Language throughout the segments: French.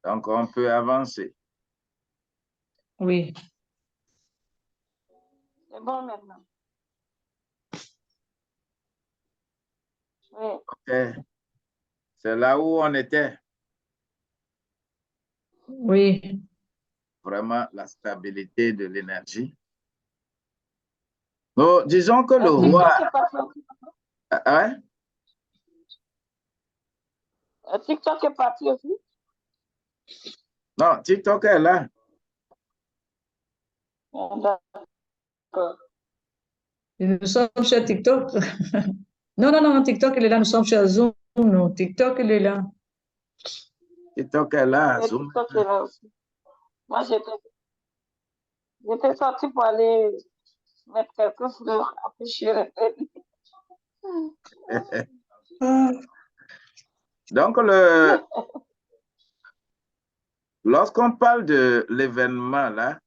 Donc, on peut avancer. Oui. C'est bon maintenant. Oui. Ok. C'est là où on était. Oui. Vraiment, la stabilité de l'énergie. Bon, disons que le roi... Hein? TikTok est parti aussi? Non, TikTok est là. D'accord. Nous sommes sur TikTok. Non, non, non, TikTok, il est là. Nous sommes sur Zoom. Non, TikTok, il est là. TikTok est là. Oui, Zoom. TikTok est là aussi. Moi, j'étais sortie pour aller mettre quelque chose après je suis revenue. Donc, lorsqu'on parle de l'événement, là,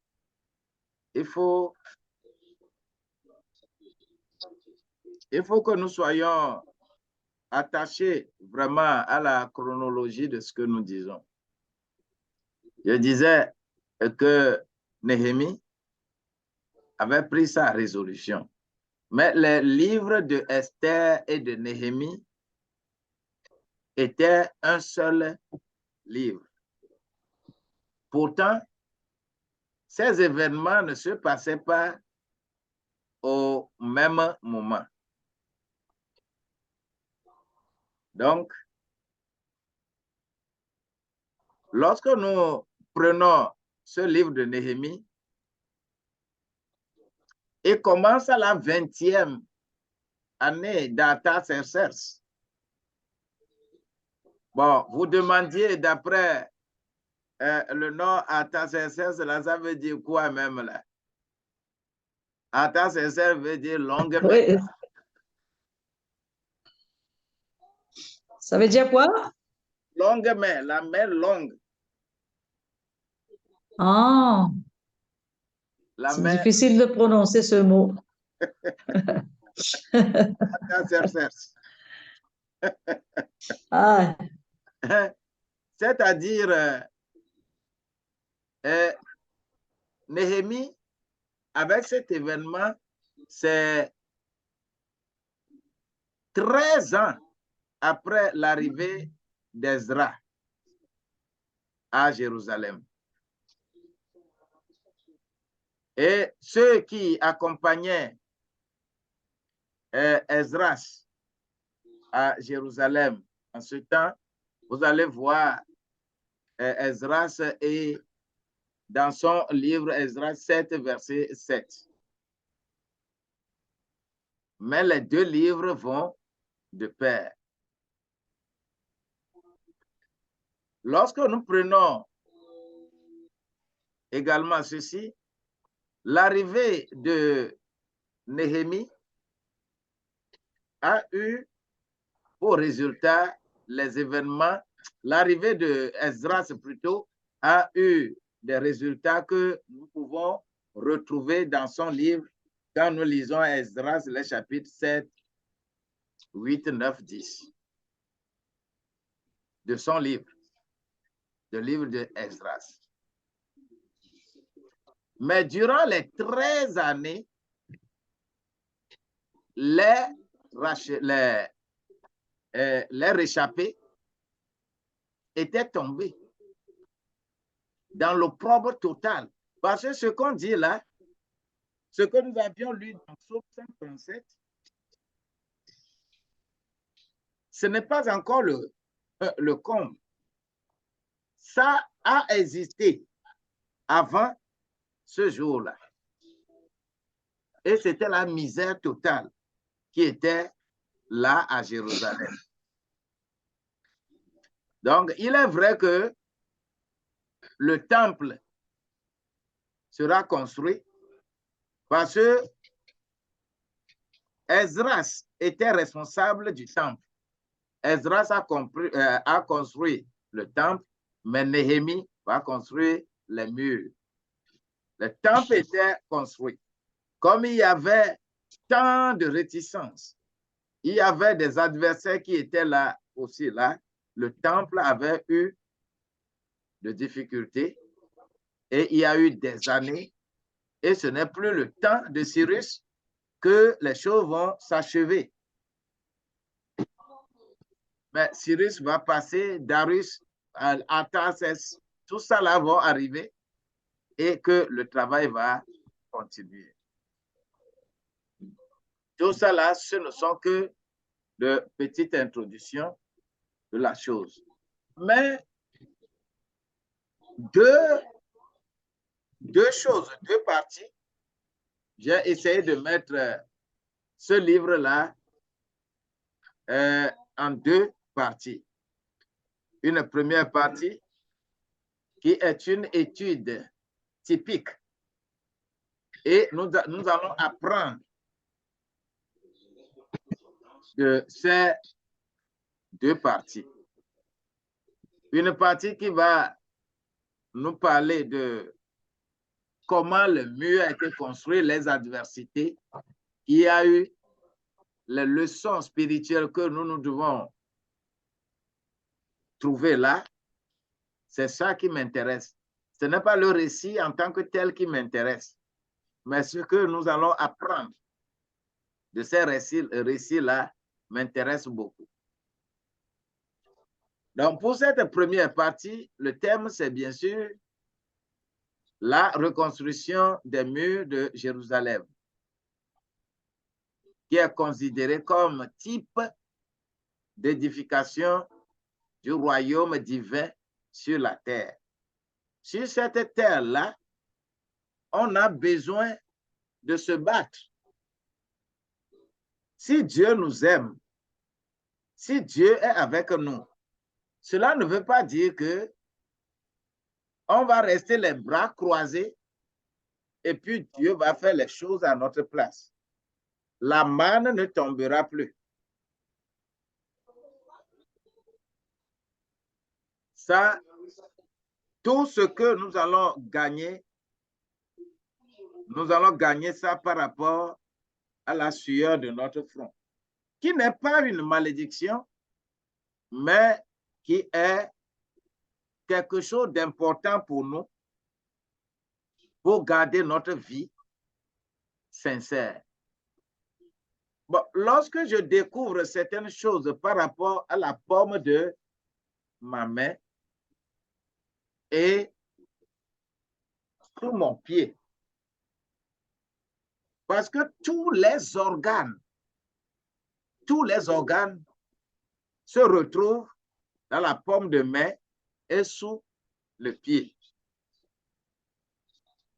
il faut que nous soyons attachés vraiment à la chronologie de ce que nous disons. Je disais que Néhémie avait pris sa résolution. Mais les livres de Esther et de Néhémie étaient un seul livre. Pourtant, ces événements ne se passaient pas au même moment. Donc, lorsque nous prenons ce livre de Néhémie, il commence à la 20e année d'Artaxerxès. Bon, vous demandiez d'après le nom Artaxerxès, là, ça veut dire quoi même là? Artaxerxès veut dire longue main. Oui. Ça veut dire quoi? Longue main, la main longue. Ah, c'est difficile de prononcer ce mot. Artaxerxès. Ah. C'est-à-dire, Néhémie, avec cet événement, c'est 13 ans après l'arrivée d'Ezra à Jérusalem. Et ceux qui accompagnaient Esdras à Jérusalem en ce temps, vous allez voir Esdras et dans son livre Esdras 7, verset 7. Mais les deux livres vont de pair. Lorsque nous prenons également ceci, l'arrivée de Néhémie a eu pour résultat les événements, l'arrivée de Esdras plutôt a eu des résultats que nous pouvons retrouver dans son livre quand nous lisons Esdras, les chapitres 7, 8, 9, 10 de son livre, le livre de Esdras. Mais durant les 13 années, les réchappés étaient tombés dans l'opprobre total. Parce que ce qu'on dit là, ce que nous avions lu dans Psaume 137, ce n'est pas encore le comble. Ça a existé avant ce jour-là. Et c'était la misère totale qui était là à Jérusalem. Donc, il est vrai que le temple sera construit parce que Esdras était responsable du temple. Esdras a construit le temple, mais Néhémie va construire les murs. Le temple était construit. Comme il y avait tant de réticences, il y avait des adversaires qui étaient là aussi là, le temple avait eu de difficultés et il y a eu des années et ce n'est plus le temps de Cyrus que les choses vont s'achever. Mais Cyrus va passer, Darius, Artaxerxès, tout ça là va arriver et que le travail va continuer. Tout ça là, ce ne sont que de petites introductions de la chose. Mais deux choses, deux parties, j'ai essayé de mettre ce livre-là en deux parties. Une première partie qui est une étude typique et nous allons apprendre de ces deux parties. Une partie qui va nous parler de comment le mur a été construit, les adversités, il y a eu les leçons spirituelles que nous devons trouver là. C'est ça qui m'intéresse. Ce n'est pas le récit en tant que tel qui m'intéresse, mais ce que nous allons apprendre de ces récits-là m'intéresse beaucoup. Donc, pour cette première partie, le thème, c'est bien sûr la reconstruction des murs de Jérusalem, qui est considéré comme type d'édification du royaume divin sur la terre. Sur cette terre-là, on a besoin de se battre. Si Dieu nous aime, si Dieu est avec nous, cela ne veut pas dire que on va rester les bras croisés et puis Dieu va faire les choses à notre place. La manne ne tombera plus. Ça, tout ce que nous allons gagner ça par rapport à la sueur de notre front, qui n'est pas une malédiction, mais qui est quelque chose d'important pour nous, pour garder notre vie sincère. Bon, lorsque je découvre certaines choses par rapport à la paume de ma main et sous mon pied, parce que tous les organes se retrouvent dans la paume de main et sous le pied.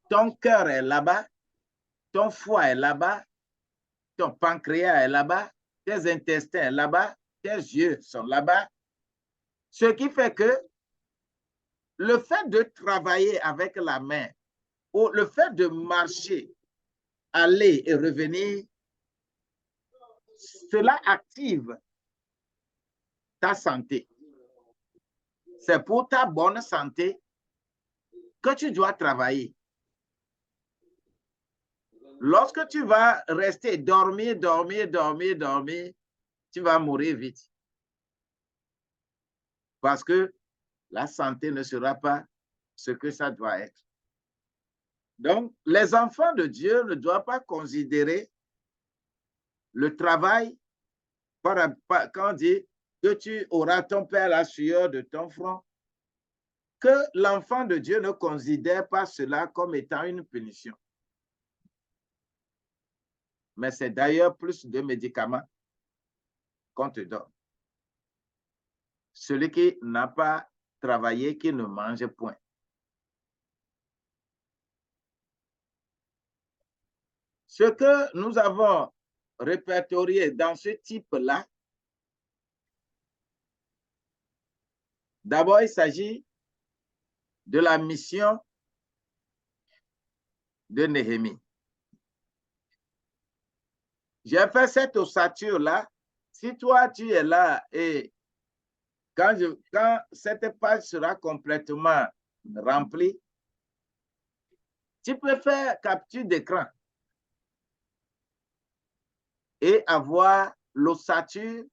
Ton cœur est là-bas, ton foie est là-bas, ton pancréas est là-bas, tes intestins sont là-bas, tes yeux sont là-bas. Ce qui fait que le fait de travailler avec la main ou le fait de marcher, aller et revenir, cela active ta santé. C'est pour ta bonne santé que tu dois travailler. Lorsque tu vas rester dormir, tu vas mourir vite. Parce que la santé ne sera pas ce que ça doit être. Donc, les enfants de Dieu ne doivent pas considérer le travail, quand on dit que tu auras ton père à la sueur de ton front, que l'enfant de Dieu ne considère pas cela comme étant une punition. Mais c'est d'ailleurs plus de médicaments qu'on te donne. Celui qui n'a pas travaillé, qui ne mange point. Ce que nous avons répertorié dans ce type-là, d'abord, il s'agit de la mission de Néhémie. J'ai fait cette ossature-là. Si toi, tu es là et quand cette page sera complètement remplie, tu peux faire capture d'écran et avoir l'ossature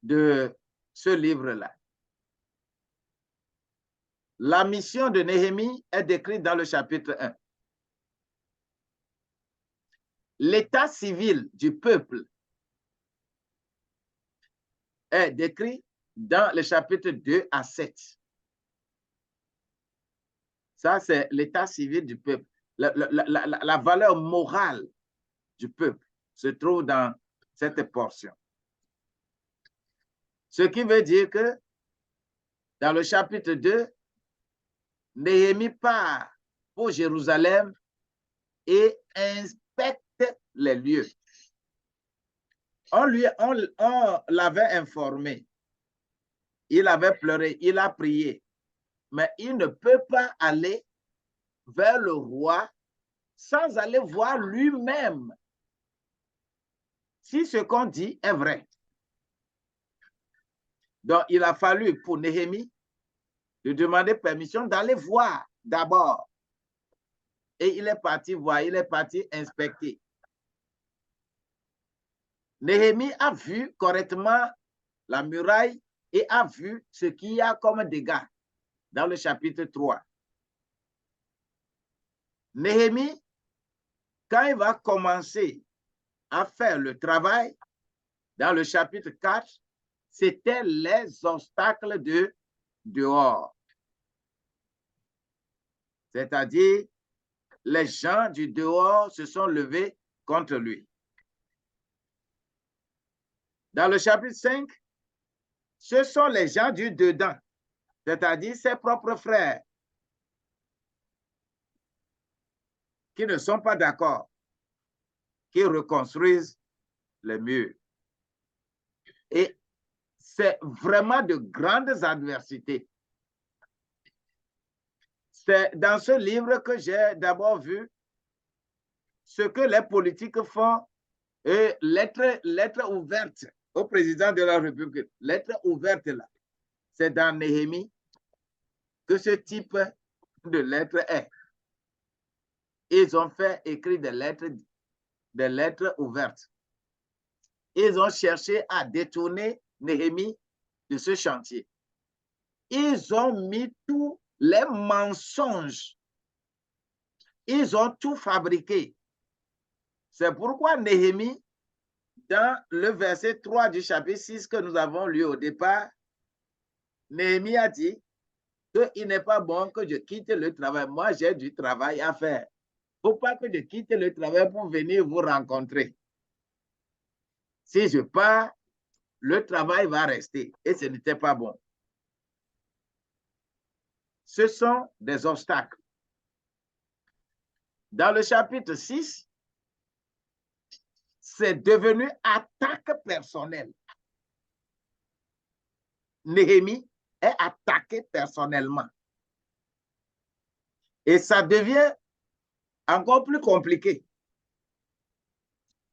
de ce livre-là. La mission de Néhémie est décrite dans le chapitre 1. L'état civil du peuple est décrit dans le chapitre 2 à 7. Ça, c'est l'état civil du peuple. La valeur morale du peuple se trouve dans cette portion. Ce qui veut dire que dans le chapitre 2, Néhémie part pour Jérusalem et inspecte les lieux. On l'avait informé. Il avait pleuré, il a prié. Mais il ne peut pas aller vers le roi sans aller voir lui-même si ce qu'on dit est vrai. Donc, il a fallu pour Néhémie de demander permission d'aller voir d'abord. Et il est parti voir, il est parti inspecter. Néhémie a vu correctement la muraille et a vu ce qu'il y a comme dégâts dans le chapitre 3. Néhémie, quand il va commencer à faire le travail, dans le chapitre 4, c'était les obstacles de dehors. C'est-à-dire, les gens du dehors se sont levés contre lui. Dans le chapitre 5, ce sont les gens du dedans, c'est-à-dire ses propres frères, qui ne sont pas d'accord, qui reconstruisent les murs. Et c'est vraiment de grandes adversités. C'est dans ce livre que j'ai d'abord vu ce que les politiques font, et lettre ouverte au président de la République, lettre ouverte là, c'est dans Néhémie que ce type de lettre est. Ils ont fait écrire des lettres ouvertes. Ils ont cherché à détourner Néhémie de ce chantier. Ils ont mis tous les mensonges. Ils ont tout fabriqué. C'est pourquoi Néhémie, dans le verset 3 du chapitre 6 que nous avons lu au départ, Néhémie a dit qu'il n'est pas bon que je quitte le travail. Moi, j'ai du travail à faire. Il ne faut pas que je quitte le travail pour venir vous rencontrer. Si je pars, le travail va rester et ce n'était pas bon. Ce sont des obstacles. Dans le chapitre 6, c'est devenu attaque personnelle. Néhémie est attaqué personnellement. Et ça devient encore plus compliqué.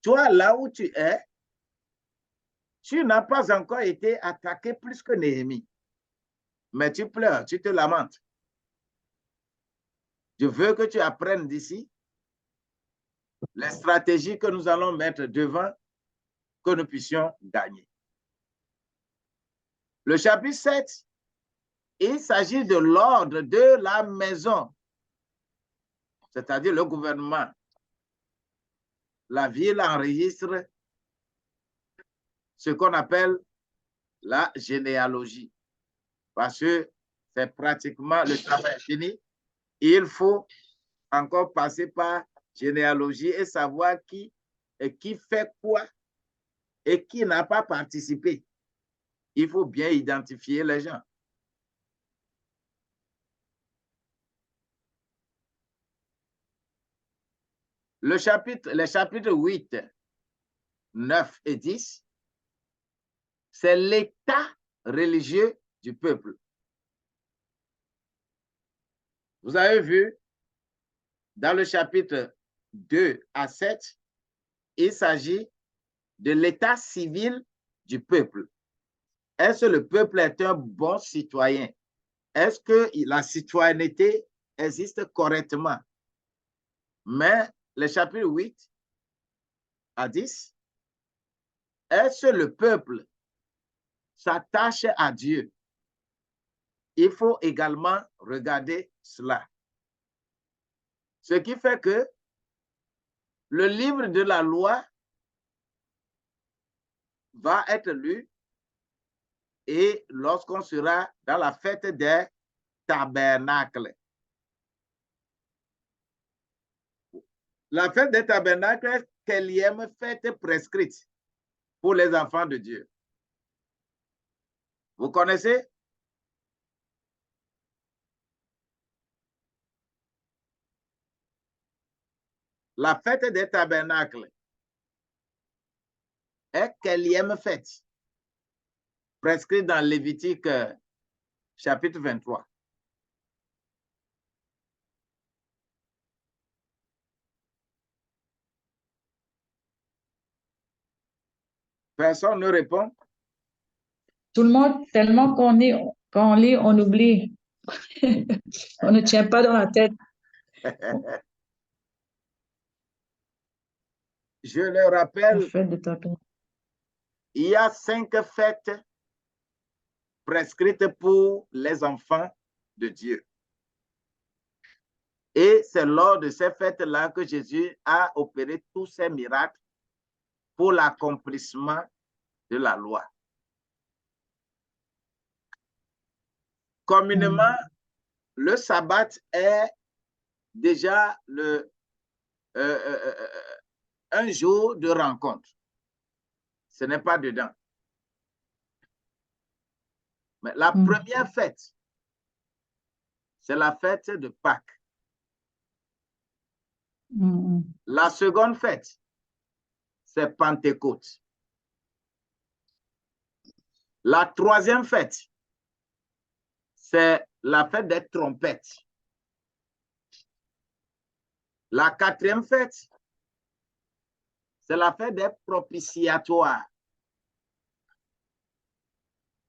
Toi, là où tu es, tu n'as pas encore été attaqué plus que Néhémie. Mais tu pleures, tu te lamentes. Je veux que tu apprennes d'ici les stratégies que nous allons mettre devant, que nous puissions gagner. Le chapitre 7, il s'agit de l'ordre de la maison, c'est-à-dire le gouvernement. La ville enregistre ce qu'on appelle la généalogie, parce que c'est pratiquement le travail fini. Il faut encore passer par généalogie et savoir qui fait quoi et qui n'a pas participé. Il faut bien identifier les gens. Les chapitres 8, 9 et 10, c'est l'état religieux du peuple. Vous avez vu, dans le chapitre 2 à 7, il s'agit de l'état civil du peuple. Est-ce que le peuple est un bon citoyen? Est-ce que la citoyenneté existe correctement? Mais le chapitre 8 à 10, est-ce que le peuple s'attache à Dieu? il faut également regarder cela. Ce qui fait que le livre de la loi va être lu et lorsqu'on sera dans la fête des tabernacles. La fête des tabernacles est quelle fête prescrite pour les enfants de Dieu? Vous connaissez? La fête des tabernacles est quelle fête? Prescrite dans Lévitique chapitre 23. Personne ne répond? Tout le monde, tellement qu'on lit, on oublie. On ne tient pas dans la tête. Je le rappelle, La fête de tabernacle. il y a 5 fêtes prescrites pour les enfants de Dieu. Et c'est lors de ces fêtes-là que Jésus a opéré tous ces miracles pour l'accomplissement de la loi. Communément, le sabbat est déjà un jour de rencontre. Ce n'est pas dedans. Mais la première fête, c'est la fête de Pâques. La seconde fête, c'est Pentecôte. La troisième fête, c'est la fête des trompettes. La quatrième fête, c'est la fête des propitiatoires.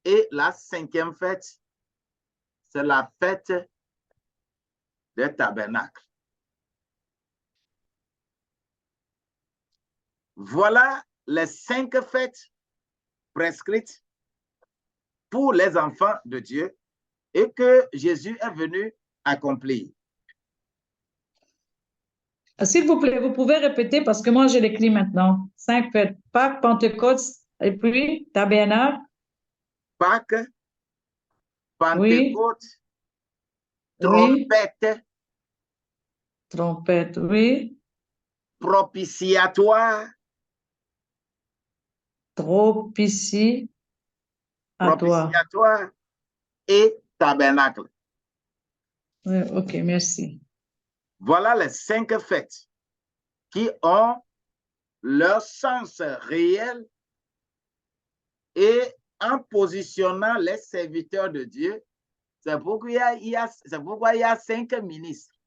Et la cinquième fête, c'est la fête des tabernacles. Voilà les 5 fêtes prescrites pour les enfants de Dieu et que Jésus est venu accomplir. S'il vous plaît, vous pouvez répéter parce que moi, je l'écris maintenant. 5 fêtes. Pâques, Pentecôte et puis tabernacle. Pâques, Oui. Pentecôte, Oui. trompette, Trompette, oui. propitiatoire, Propitiatoire. propitiatoire et tabernacle. Oui, ok, merci. Voilà les 5 fêtes qui ont leur sens réel et en positionnant les serviteurs de Dieu, c'est pourquoi il y a 5 ministres.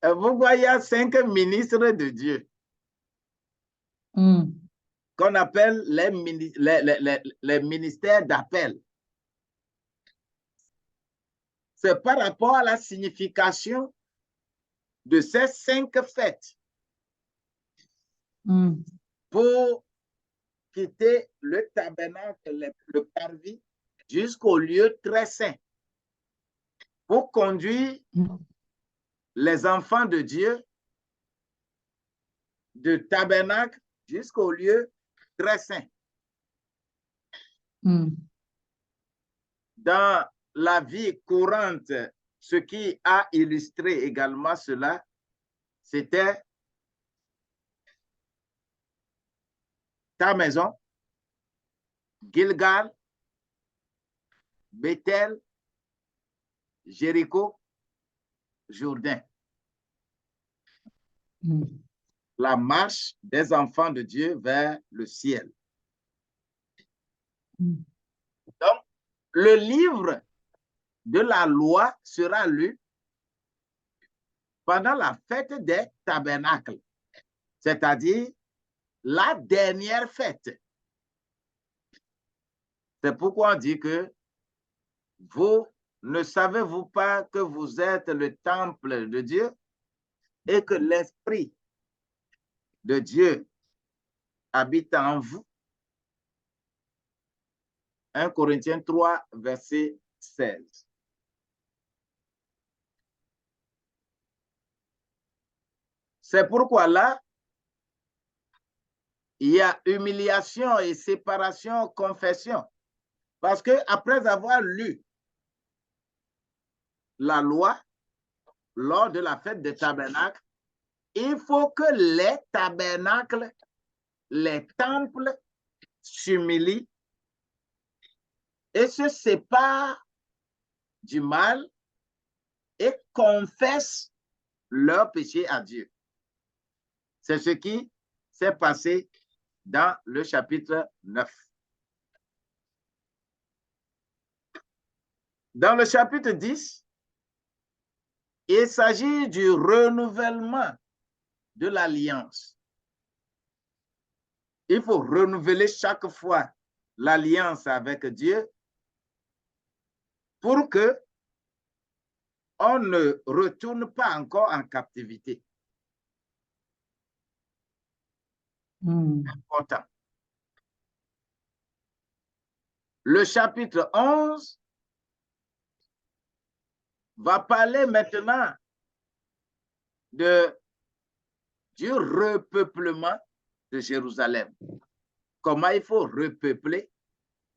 Pourquoi il y a 5 ministres de Dieu qu'on appelle les ministères d'appel. C'est par rapport à la signification de ces 5 fêtes pour quitter le tabernacle, le parvis, jusqu'au lieu très saint, pour conduire les enfants de Dieu de tabernacle jusqu'au lieu très saint. Dans la vie courante, ce qui a illustré également cela, c'était ta maison, Gilgal, Bethel, Jéricho, Jourdain. La marche des enfants de Dieu vers le ciel. Donc, le livre de la loi sera lu pendant la fête des tabernacles, c'est-à-dire la dernière fête. C'est pourquoi on dit que vous ne savez-vous pas que vous êtes le temple de Dieu et que l'Esprit de Dieu habite en vous. 1 Corinthiens 3, verset 16. C'est pourquoi là, il y a humiliation et séparation, confession. Parce que après avoir lu la loi lors de la fête des tabernacles, il faut que les tabernacles, les temples s'humilient et se séparent du mal et confessent leur péché à Dieu. C'est ce qui s'est passé dans le chapitre 9. Dans le chapitre 10, il s'agit du renouvellement de l'alliance. Il faut renouveler chaque fois l'alliance avec Dieu pour que on ne retourne pas encore en captivité. Important. Le chapitre 11 va parler maintenant du repeuplement de Jérusalem. Comment il faut repeupler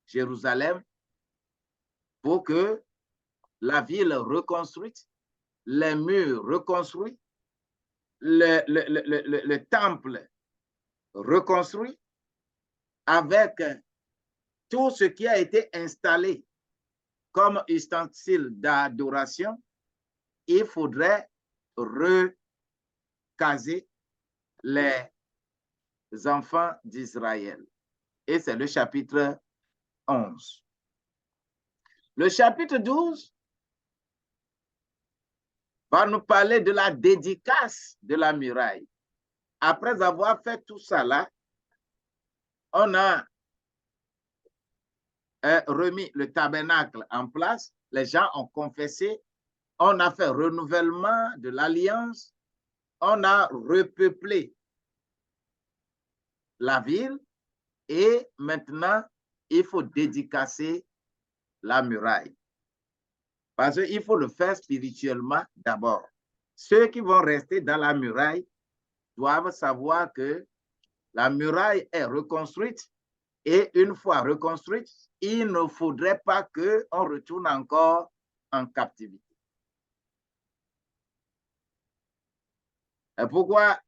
Jérusalem pour que la ville reconstruite, les murs reconstruits, le temple reconstruit avec tout ce qui a été installé comme ustensile d'adoration. Il faudrait recaser les enfants d'Israël. Et c'est le chapitre 11. Le chapitre 12 va nous parler de la dédicace de la muraille. Après avoir fait tout ça là, on a remis le tabernacle en place, les gens ont confessé, on a fait renouvellement de l'alliance, on a repeuplé la ville et maintenant, il faut dédicacer la muraille. Parce qu'il faut le faire spirituellement d'abord. Ceux qui vont rester dans la muraille doivent savoir que la muraille est reconstruite et une fois reconstruite, il ne faudrait pas qu'on retourne encore en captivité. Et pourquoi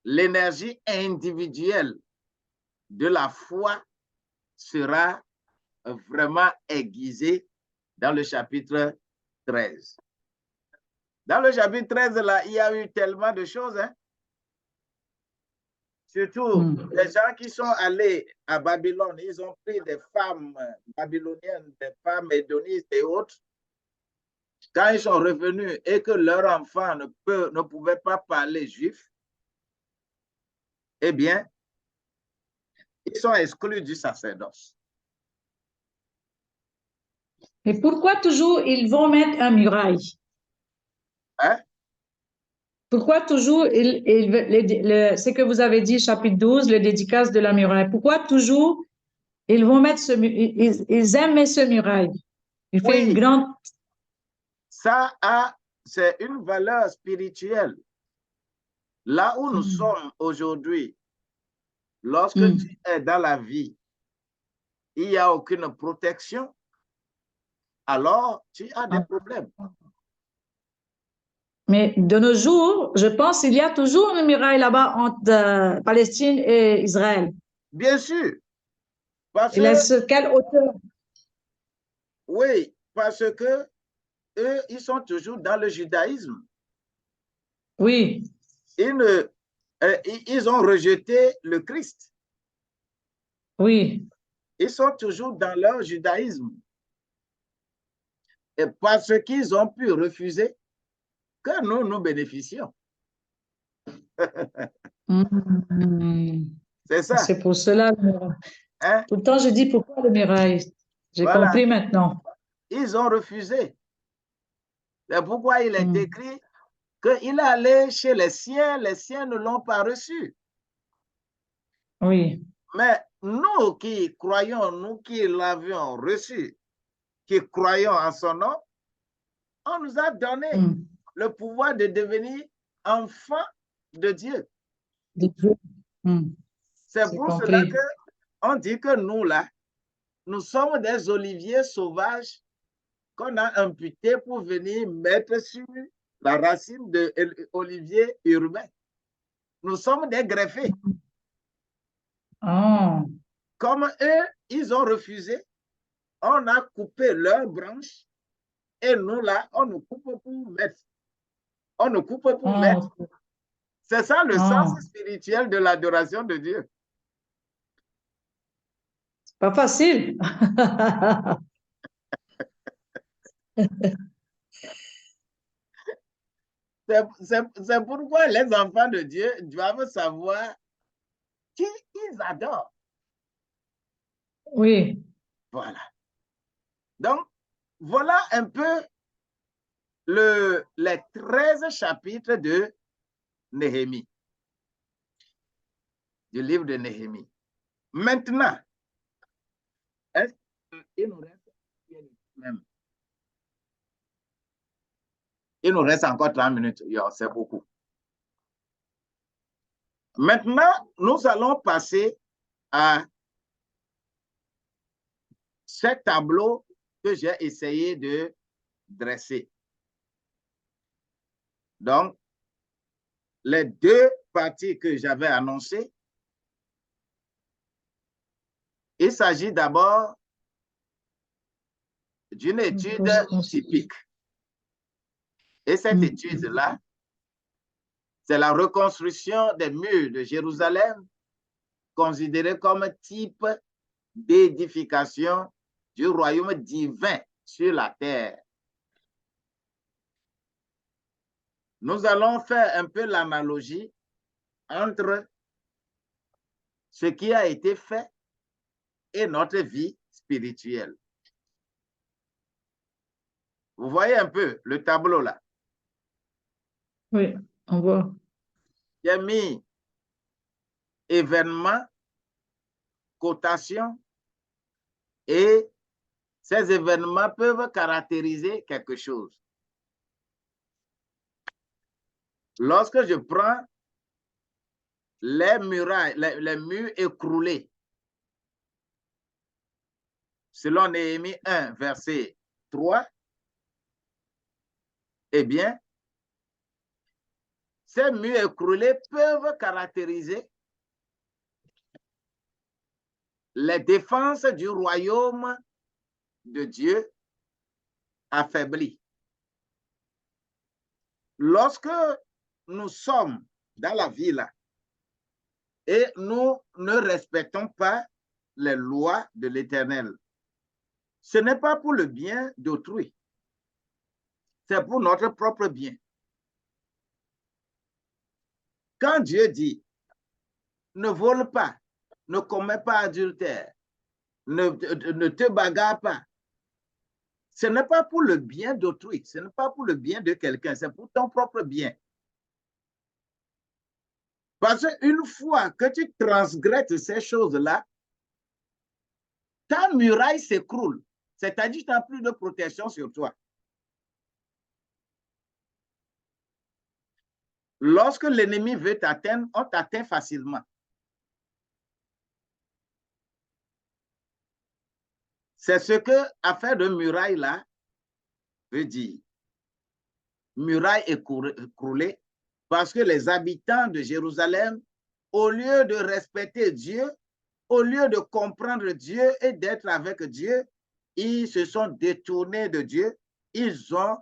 l'énergie individuelle de la foi sera vraiment aiguisée dans le chapitre 13. Dans le chapitre 13, là, il y a eu tellement de choses, hein? Surtout les gens qui sont allés à Babylone, ils ont pris des femmes babyloniennes, des femmes édonistes et autres. Quand ils sont revenus et que leurs enfants ne pouvaient pas parler juif, eh bien, ils sont exclus du sacerdoce. Mais pourquoi toujours ils vont mettre un muraille? Hein? Pourquoi toujours, ce que vous avez dit, chapitre 12, le dédicace de la muraille, pourquoi toujours ils vont mettre ils aiment mettre ce muraille? Il fait une grande... Ça c'est une valeur spirituelle. Là où nous sommes aujourd'hui, lorsque tu es dans la vie, il n'y a aucune protection, alors tu as des problèmes. Mais de nos jours, je pense qu'il y a toujours une muraille là-bas entre Palestine et Israël. Bien sûr. Parce et sur quelle hauteur? Oui, parce que eux, ils sont toujours dans le judaïsme. Oui. Ils ont rejeté le Christ. Oui. Ils sont toujours dans leur judaïsme. Et parce qu'ils ont pu refuser que nous bénéficions. C'est ça. C'est pour cela. Hein? Tout le temps, je dis pourquoi le muraille. J'ai compris maintenant. Ils ont refusé. C'est pourquoi il est écrit qu'il est allé chez les siens ne l'ont pas reçu. Oui. Mais nous qui croyons, nous qui l'avions reçu, qui croyons en son nom, on nous a donné le pouvoir de devenir enfants de Dieu. C'est pour cela qu'on dit que nous, là, nous sommes des oliviers sauvages qu'on a amputés pour venir mettre sur la racine de l'olivier urbain. Nous sommes des greffés. Oh. Comme eux, ils ont refusé, on a coupé leurs branches et nous, là, on nous coupe pour mettre. On nous coupe pour mettre. C'est ça le sens spirituel de l'adoration de Dieu. C'est pas facile. C'est pourquoi les enfants de Dieu doivent savoir qui ils adorent. Oui. Voilà. Donc, voilà un peu les 13 chapitres de Néhémie, du livre de Néhémie. Maintenant, il nous reste encore 30 minutes. C'est beaucoup. Maintenant, nous allons passer à ce tableau que j'ai essayé de dresser. Donc, les deux parties que j'avais annoncées, il s'agit d'abord d'une étude typique. Et cette étude-là, c'est la reconstruction des murs de Jérusalem, considérée comme type d'édification du royaume divin sur la terre. Nous allons faire un peu l'analogie entre ce qui a été fait et notre vie spirituelle. Vous voyez un peu le tableau là? Oui, on voit. J'ai mis événements, cotation, et ces événements peuvent caractériser quelque chose. Lorsque je prends les murailles, les murs écroulés, selon Néhémie 1, verset 3, eh bien, ces murs écroulés peuvent caractériser les défenses du royaume de Dieu affaibli. Lorsque nous sommes dans la vie là et nous ne respectons pas les lois de l'Éternel, ce n'est pas pour le bien d'autrui, c'est pour notre propre bien. Quand Dieu dit, ne vole pas, ne commets pas adultère, ne te bagarre pas, ce n'est pas pour le bien d'autrui, ce n'est pas pour le bien de quelqu'un, c'est pour ton propre bien. Parce qu'une fois que tu transgresses ces choses-là, ta muraille s'écroule, c'est-à-dire que tu n'as plus de protection sur toi. Lorsque l'ennemi veut t'atteindre, on t'atteint facilement. C'est ce que affaire de muraille là veut dire. Muraille écroulée, parce que les habitants de Jérusalem, au lieu de respecter Dieu, au lieu de comprendre Dieu et d'être avec Dieu, ils se sont détournés de Dieu. Ils ont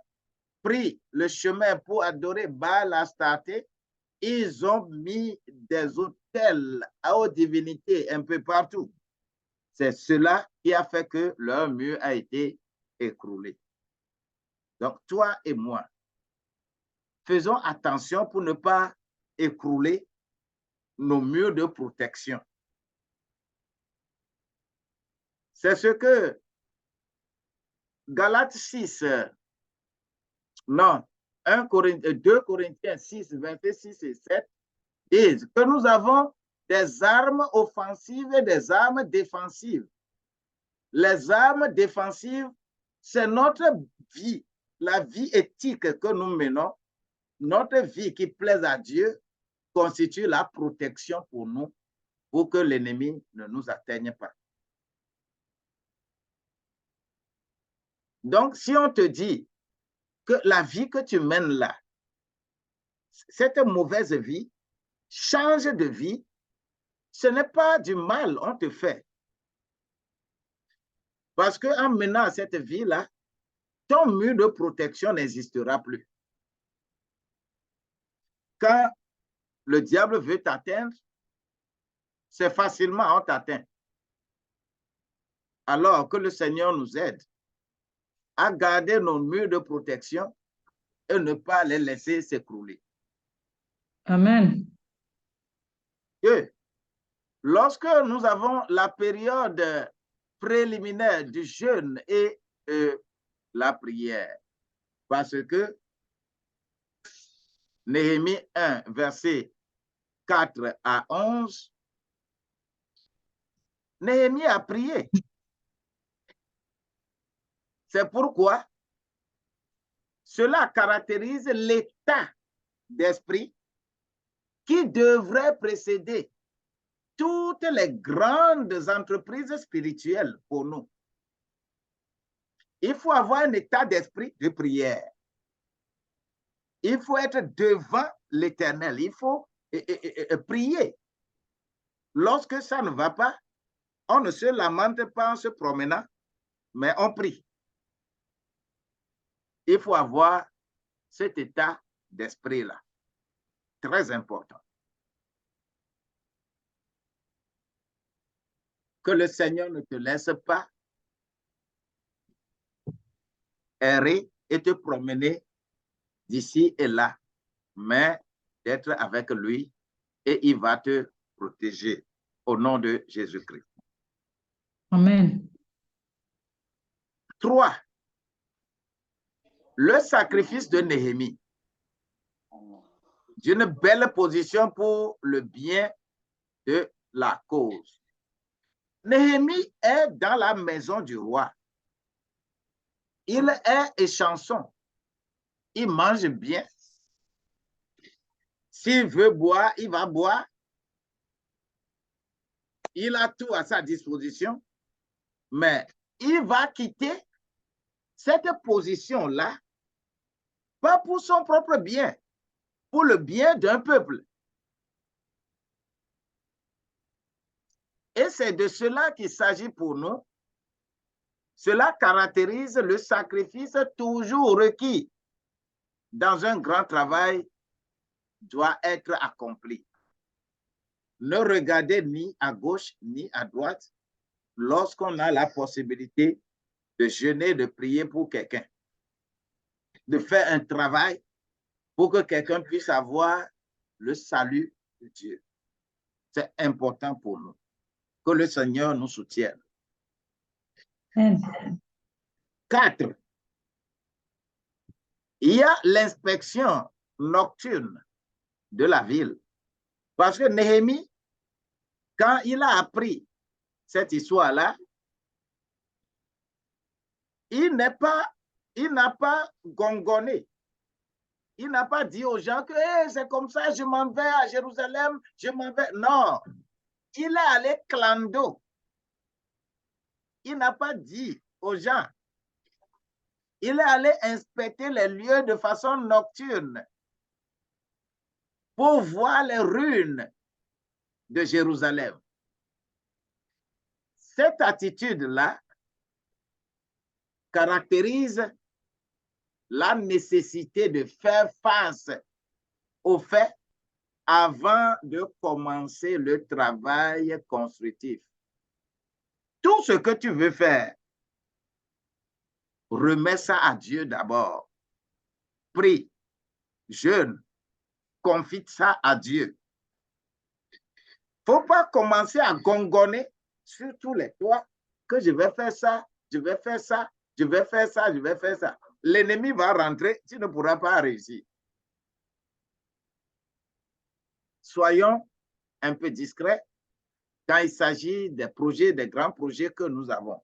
pris le chemin pour adorer Baal Astarté. Ils ont mis des autels aux divinités un peu partout. C'est cela qui a fait que leur mur a été écroulé. Donc, toi et moi, faisons attention pour ne pas écrouler nos murs de protection. C'est ce que Galates 6, non, 2 Corinthiens 6, versets 6 et 7 disent que nous avons des armes offensives et des armes défensives. Les armes défensives, c'est notre vie, la vie éthique que nous menons, notre vie qui plaise à Dieu constitue la protection pour nous, pour que l'ennemi ne nous atteigne pas. Donc, si on te dit que la vie que tu mènes là, cette mauvaise vie, change de vie, ce n'est pas du mal on te fait. Parce qu'en menant cette vie-là, ton mur de protection n'existera plus. Quand le diable veut t'atteindre, c'est facilement on t'atteint. Alors que le Seigneur nous aide à garder nos murs de protection et ne pas les laisser s'écrouler. Amen. Et lorsque nous avons la période préliminaire du jeûne et la prière, parce que Néhémie 1, verset 4 à 11, Néhémie a prié. C'est pourquoi cela caractérise l'état d'esprit qui devrait précéder toutes les grandes entreprises spirituelles pour nous. Il faut avoir un état d'esprit de prière. Il faut être devant l'Éternel. Il faut prier. Lorsque ça ne va pas, on ne se lamente pas en se promenant, mais on prie. Il faut avoir cet état d'esprit-là. Très important. Que le Seigneur ne te laisse pas errer et te promener d'ici et là, mais d'être avec lui et il va te protéger au nom de Jésus-Christ. Amen. 3. Le sacrifice de Néhémie. D'une belle position pour le bien de la cause. Néhémie est dans la maison du roi. Il est échanson. Il mange bien. S'il veut boire, il va boire. Il a tout à sa disposition. Mais il va quitter cette position-là, pas pour son propre bien, pour le bien d'un peuple. Et c'est de cela qu'il s'agit pour nous. Cela caractérise le sacrifice toujours requis dans un grand travail doit être accompli. Ne regardez ni à gauche ni à droite lorsqu'on a la possibilité de jeûner, de prier pour quelqu'un, de faire un travail pour que quelqu'un puisse avoir le salut de Dieu. C'est important pour nous. Que le Seigneur nous soutienne. 4. Il y a l'inspection nocturne de la ville. Parce que Néhémie, quand il a appris cette histoire-là, il n'a pas gongonné. Il n'a pas dit aux gens que hey, c'est comme ça, je m'en vais à Jérusalem, je m'en vais. Non, il est allé clando. Il n'a pas dit aux gens. Il est allé inspecter les lieux de façon nocturne pour voir les ruines de Jérusalem. Cette attitude-là caractérise la nécessité de faire face aux faits avant de commencer le travail constructif. Tout ce que tu veux faire, remets ça à Dieu d'abord. Prie, jeûne, confie ça à Dieu. Il ne faut pas commencer à gongonner sur tous les toits que je vais faire ça, je vais faire ça, je vais faire ça, je vais faire ça. L'ennemi va rentrer, tu ne pourras pas réussir. soyons un peu discrets quand il s'agit des projets, des grands projets que nous avons.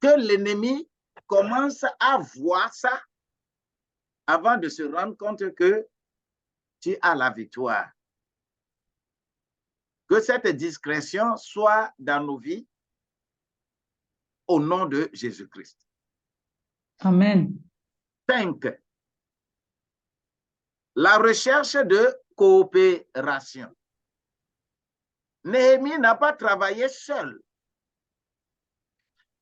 Que l'ennemi commence à voir ça avant de se rendre compte que tu as la victoire. Que cette discrétion soit dans nos vies au nom de Jésus-Christ. Amen. 5. La recherche de coopération. Néhémie n'a pas travaillé seul.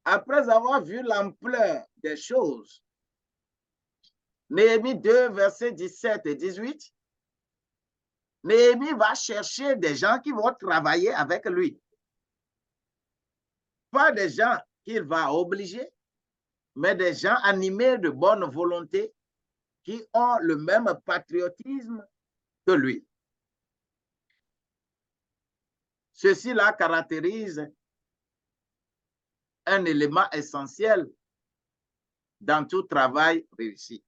Après avoir vu l'ampleur des choses, Néhémie 2, versets 17 et 18, Néhémie va chercher des gens qui vont travailler avec lui. Pas des gens qu'il va obliger, mais des gens animés de bonne volonté qui ont le même patriotisme que lui. Ceci-là caractérise un élément essentiel dans tout travail réussi.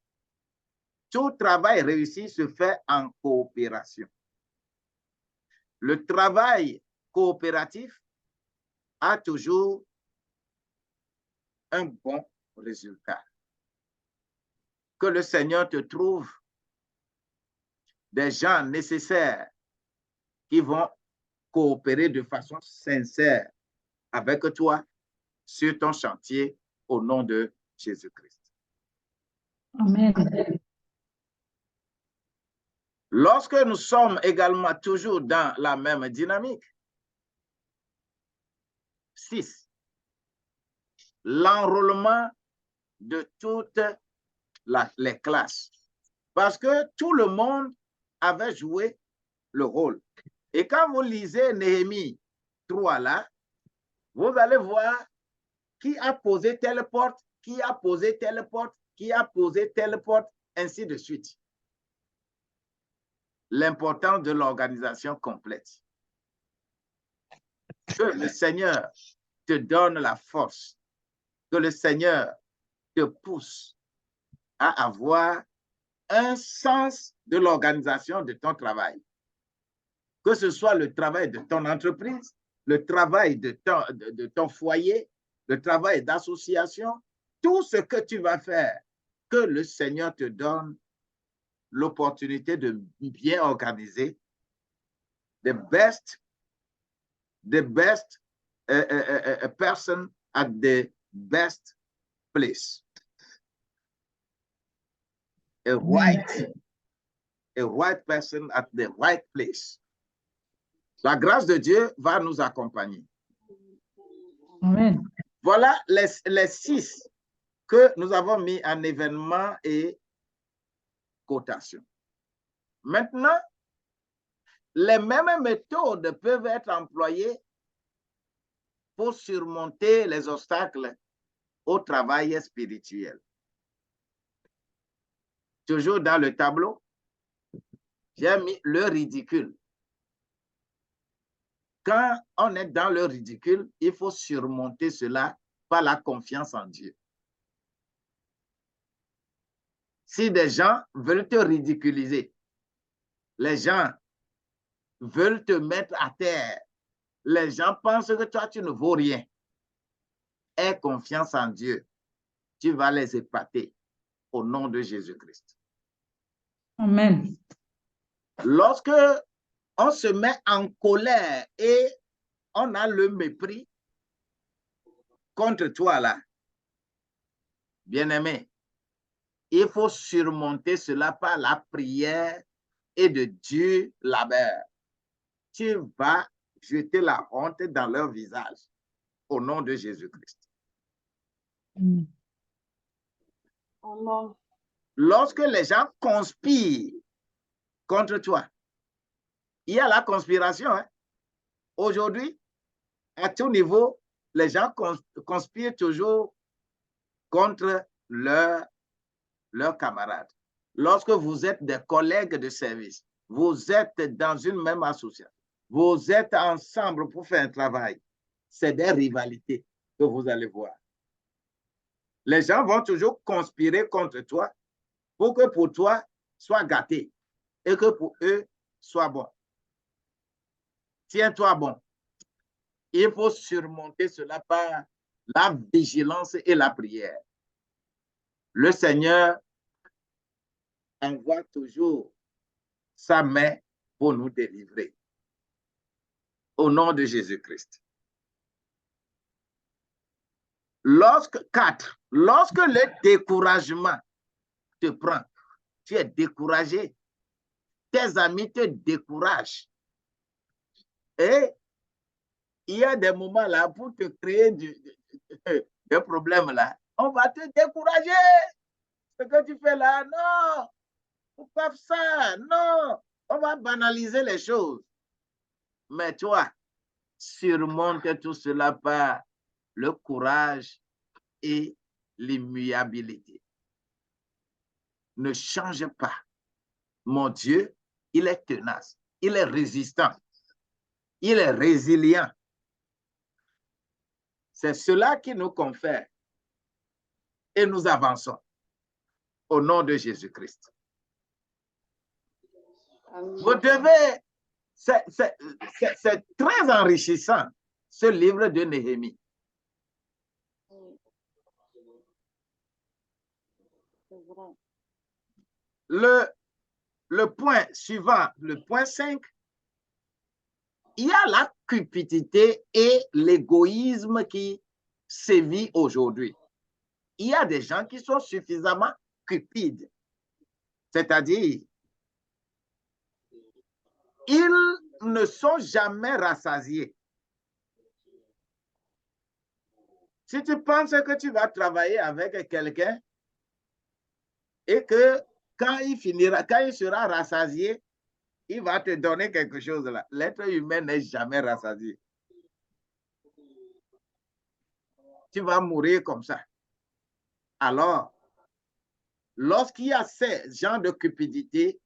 Tout travail réussi se fait en coopération. Le travail coopératif a toujours un bon résultat. Que le Seigneur te trouve des gens nécessaires qui vont coopérer de façon sincère avec toi sur ton chantier au nom de Jésus-Christ. Amen. Lorsque nous sommes également toujours dans la même dynamique, 6. L'enrôlement de toutes les classes. Parce que tout le monde avait joué le rôle. Et quand vous lisez Néhémie 3 là, vous allez voir qui a posé telle porte, qui a posé telle porte, qui a posé telle porte, ainsi de suite. L'importance de l'organisation complète. Que le Seigneur te donne la force, que le Seigneur te pousse à avoir un sens de l'organisation de ton travail. Que ce soit le travail de ton entreprise, le travail de ton foyer, le travail d'association, tout ce que tu vas faire, que le Seigneur te donne l'opportunité de bien organiser the best person at the best place. A right person at the right place. La grâce de Dieu va nous accompagner. Amen. Voilà les 6 que nous avons mis en événement et cotation. Maintenant, les mêmes méthodes peuvent être employées pour surmonter les obstacles au travail spirituel. Toujours dans le tableau, j'ai mis le ridicule. Quand on est dans le ridicule, il faut surmonter cela par la confiance en Dieu. Si des gens veulent te ridiculiser, les gens veulent te mettre à terre, les gens pensent que toi, tu ne vaux rien. Aie confiance en Dieu. Tu vas les épater au nom de Jésus-Christ. Amen. Lorsque on se met en colère et on a le mépris contre toi là, bien-aimé, il faut surmonter cela par la prière et de Dieu labeur. Tu vas jeter la honte dans leur visage au nom de Jésus-Christ. Amen. Lorsque les gens conspirent contre toi, il y a la conspiration. Hein? Aujourd'hui, à tout niveau, les gens conspirent toujours contre leurs camarades. Lorsque vous êtes des collègues de service, vous êtes dans une même association, vous êtes ensemble pour faire un travail, c'est des rivalités que vous allez voir. Les gens vont toujours conspirer contre toi pour que pour toi soit gâté et que pour eux sois bon. Tiens-toi bon. Il faut surmonter cela par la vigilance et la prière. Le Seigneur envoie toujours sa main pour nous délivrer. Au nom de Jésus-Christ. Lorsque le découragement te prend, tu es découragé, tes amis te découragent. Et il y a des moments là pour te créer des problèmes là. On va te décourager. Ce que tu fais là, non, pourquoi ça? Non, on va banaliser les choses. Mais toi, surmonte tout cela par le courage et l'immuabilité. Ne change pas. Mon Dieu, il est tenace, il est résistant, il est résilient. C'est cela qui nous confère et nous avançons au nom de Jésus-Christ. Vous devez, c'est très enrichissant, ce livre de Néhémie. Le point suivant, le point 5, il y a la cupidité et l'égoïsme qui sévit aujourd'hui. Il y a des gens qui sont suffisamment cupides, c'est-à-dire, ils ne sont jamais rassasiés. Si tu penses que tu vas travailler avec quelqu'un et que quand il sera rassasié, il va te donner quelque chose là. L'être humain n'est jamais rassasié. Tu vas mourir comme ça. Alors, lorsqu'il y a ces genres de cupidité,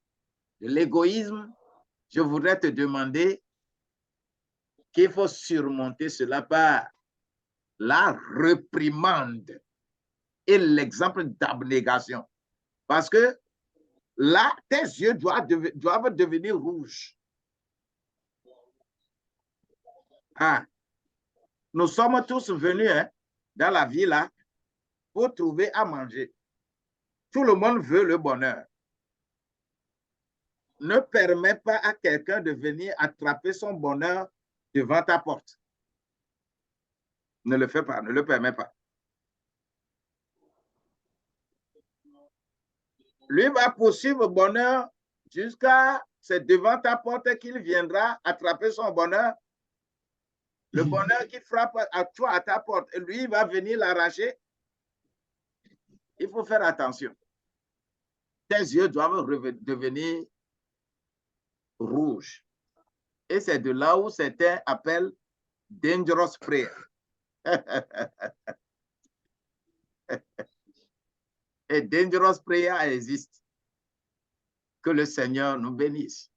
de l'égoïsme, je voudrais te demander qu'il faut surmonter cela par la réprimande et l'exemple d'abnégation. Parce que là, tes yeux doivent devenir rouges. Ah, nous sommes tous venus dans la vie là pour trouver à manger. Tout le monde veut le bonheur. Ne permets pas à quelqu'un de venir attraper son bonheur devant ta porte. Ne le fais pas, ne le permets pas. Lui va poursuivre le bonheur jusqu'à, c'est devant ta porte qu'il viendra attraper son bonheur. Le bonheur qui frappe à toi, à ta porte, et lui va venir l'arracher. Il faut faire attention. Tes yeux doivent devenir rouges. Et c'est de là où certains appellent dangerous prayer. Et dangerous prayer existe. Que le Seigneur nous bénisse.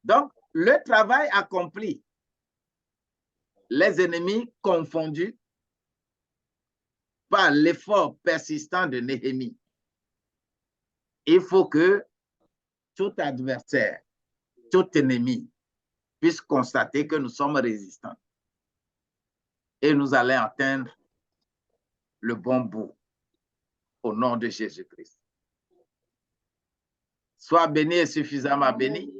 Donc, le travail accompli, les ennemis confondus par l'effort persistant de Néhémie. Il faut que tout adversaire, tout ennemi puisse constater que nous sommes résistants. Et nous allons atteindre le bon bout au nom de Jésus-Christ. Sois béni et suffisamment béni.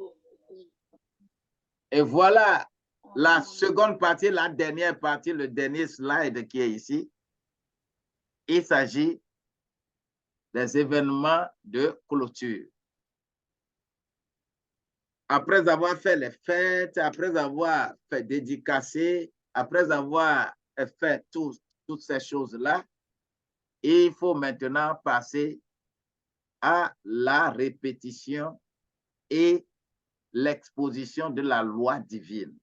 Et voilà la seconde partie, la dernière partie, le dernier slide qui est ici. Il s'agit des événements de clôture. Après avoir fait les fêtes, après avoir fait dédicacer, après avoir fait toutes ces choses-là, il faut maintenant passer à la répétition et l'exposition de la loi divine.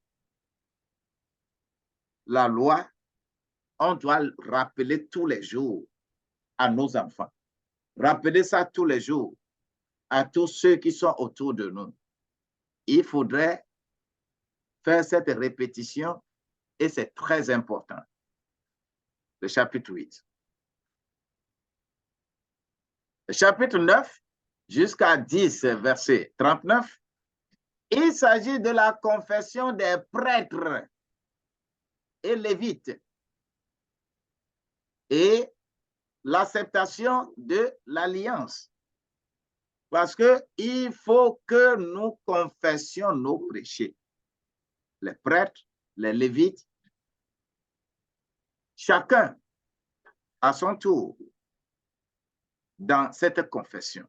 La loi, on doit rappeler tous les jours à nos enfants. Rappeler ça tous les jours à tous ceux qui sont autour de nous. Il faudrait faire cette répétition et c'est très important. Le chapitre 8. Le chapitre 9, jusqu'à 10, verset 39, il s'agit de la confession des prêtres et lévites et l'acceptation de l'alliance. Parce qu'il faut que nous confessions nos péchés. Les prêtres, les lévites, chacun à son tour dans cette confession.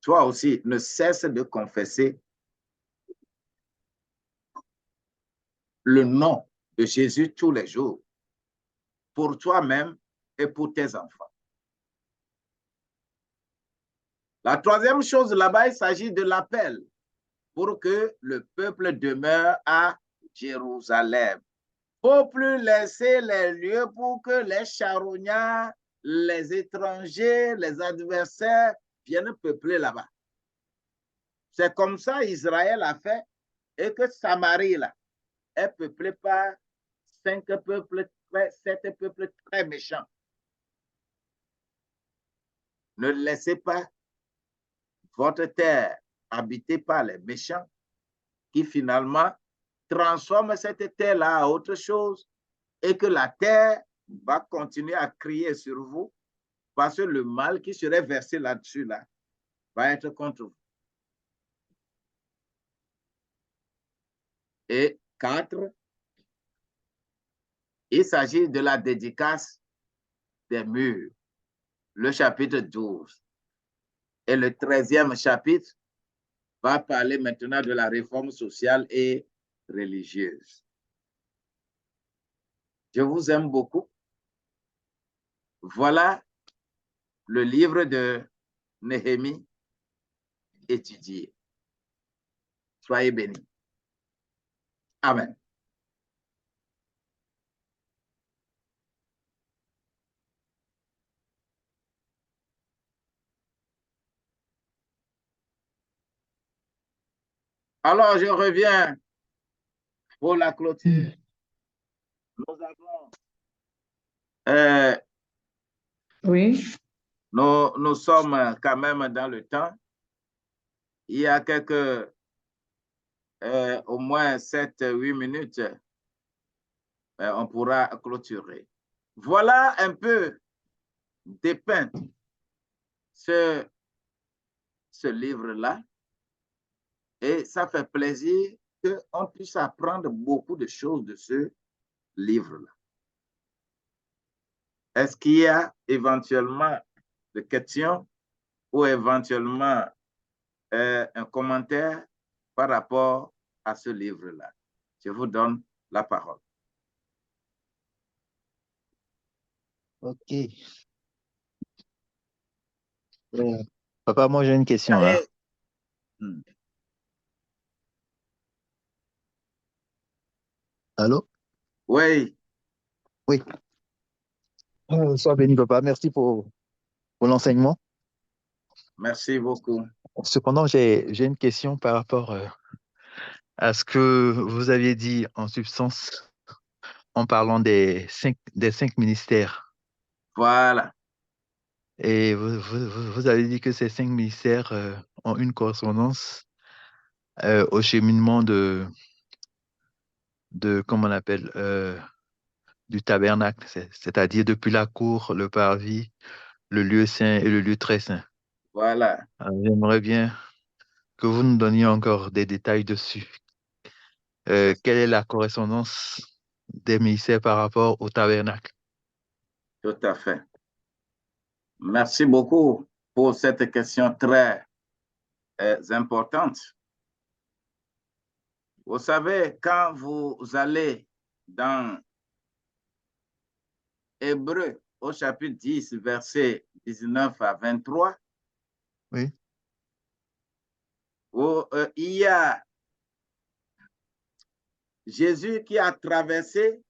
Toi aussi, ne cesse de confesser le nom de Jésus tous les jours pour toi-même et pour tes enfants. La troisième chose là-bas, il s'agit de l'appel pour que le peuple demeure à Jérusalem. Il ne faut plus laisser les lieux pour que les charognards, les étrangers, les adversaires viennent peupler là-bas. C'est comme ça Israël a fait et que Samarie là est peuplée par 7 peuples très méchants. Ne laissez pas votre terre habitée par les méchants qui finalement transforment cette terre-là à autre chose et que la terre va continuer à crier sur vous parce que le mal qui serait versé là-dessus là, va être contre vous. Et 4, il s'agit de la dédicace des murs, le chapitre 12. Et le 13e chapitre va parler maintenant de la réforme sociale et religieuse. Je vous aime beaucoup. Voilà le livre de Néhémie étudié. Soyez bénis. Amen. Alors, je reviens pour la clôture. Nous avons... Oui. Nous sommes quand même dans le temps. Il y a au moins 7-8 minutes, on pourra clôturer. Voilà un peu dépeint ce livre-là. Et ça fait plaisir qu'on puisse apprendre beaucoup de choses de ce livre-là. Est-ce qu'il y a éventuellement des questions ou éventuellement un commentaire par rapport à ce livre-là? Je vous donne la parole. Ok. Papa, moi j'ai une question là. Allô? Oui. Oui. Sois béni, papa. Merci pour l'enseignement. Merci beaucoup. Cependant, j'ai une question par rapport à ce que vous aviez dit en substance en parlant des cinq ministères. Voilà. Et vous avez dit que ces 5 ministères ont une correspondance au cheminement de comment on appelle, du tabernacle, c'est-à-dire depuis la cour, le parvis, le lieu saint et le lieu très saint. Voilà. J'aimerais bien que vous nous donniez encore des détails dessus. Quelle est la correspondance des ministères par rapport au tabernacle? Tout à fait. Merci beaucoup pour cette question très importante. Vous savez, quand vous allez dans Hébreux au chapitre 10, versets 19 à 23, oui, où il y a Jésus qui a traversé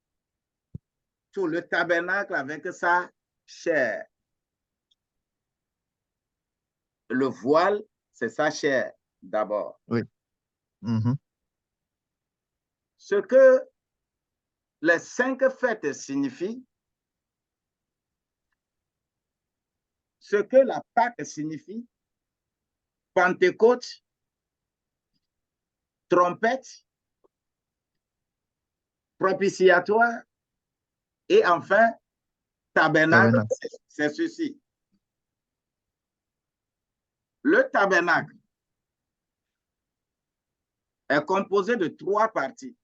tout le tabernacle avec sa chair. Le voile, c'est sa chair d'abord. Oui. Mm-hmm. Ce que les 5 fêtes signifient, ce que la Pâque signifie, Pentecôte, trompette, propitiatoire et enfin tabernacle, c'est ceci. Le tabernacle est composé de 3 parties.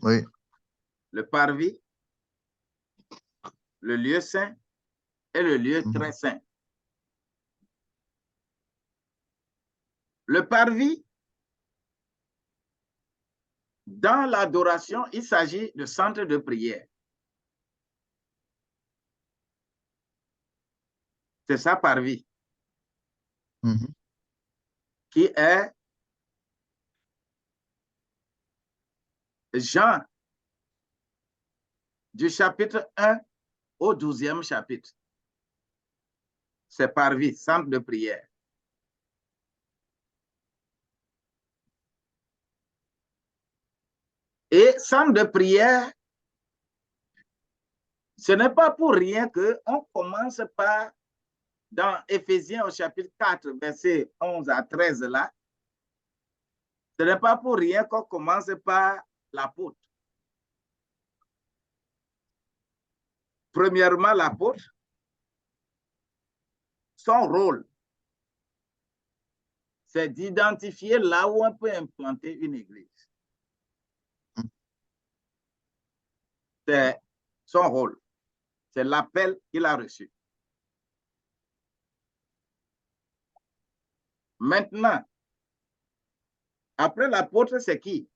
Oui. Le parvis, le lieu saint et le lieu très saint. Le parvis, dans l'adoration, il s'agit de centre de prière. C'est ça, parvis, qui est Jean, du chapitre 1 au 12e chapitre. C'est parvis, centre de prière. Et centre de prière, ce n'est pas pour rien qu'on commence par, dans Éphésiens au chapitre 4, versets 11 à 13 là, ce n'est pas pour rien qu'on commence par l'apôtre. Premièrement, l'apôtre, son rôle, c'est d'identifier là où on peut implanter une église. C'est son rôle. C'est l'appel qu'il a reçu. Maintenant, après l'apôtre, c'est qui?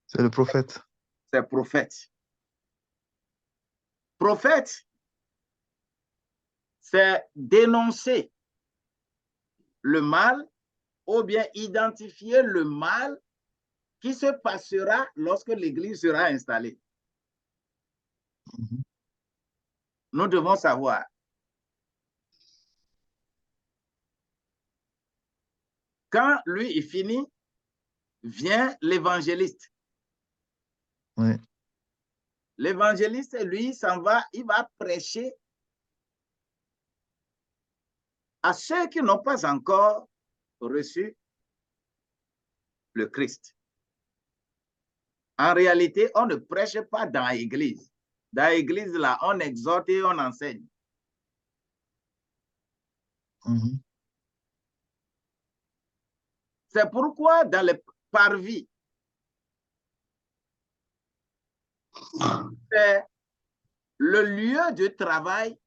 C'est le prophète. C'est prophète. Prophète, c'est dénoncer le mal ou bien identifier le mal qui se passera lorsque l'église sera installée. Nous devons savoir. Quand lui, il finit, vient l'évangéliste. Oui. L'évangéliste, lui, s'en va, il va prêcher à ceux qui n'ont pas encore reçu le Christ. En réalité, on ne prêche pas dans l'église. Dans l'église, là, on exhorte et on enseigne. C'est pourquoi dans les parvis, c'est le lieu de travail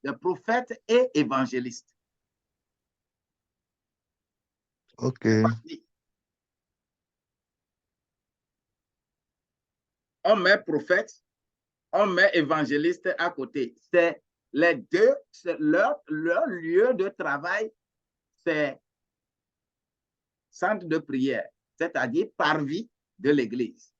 des prophètes et évangélistes. OK. On met prophète, on met évangéliste à côté. C'est les deux, c'est leur lieu de travail, c'est centre de prière, c'est-à-dire parvis de l'église.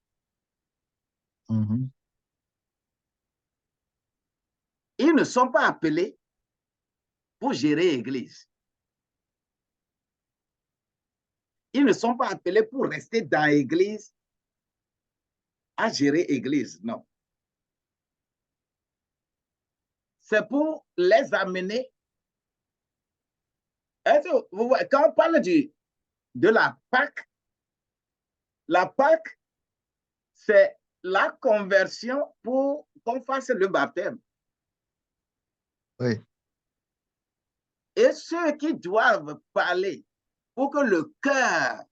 Ils ne sont pas appelés pour gérer l'église. Ils ne sont pas appelés pour rester dans l'église à gérer l'église, non. C'est pour les amener. Quand on parle de la Pâque, c'est la conversion pour qu'on fasse le baptême. Oui. Et ceux qui doivent parler pour que le cœur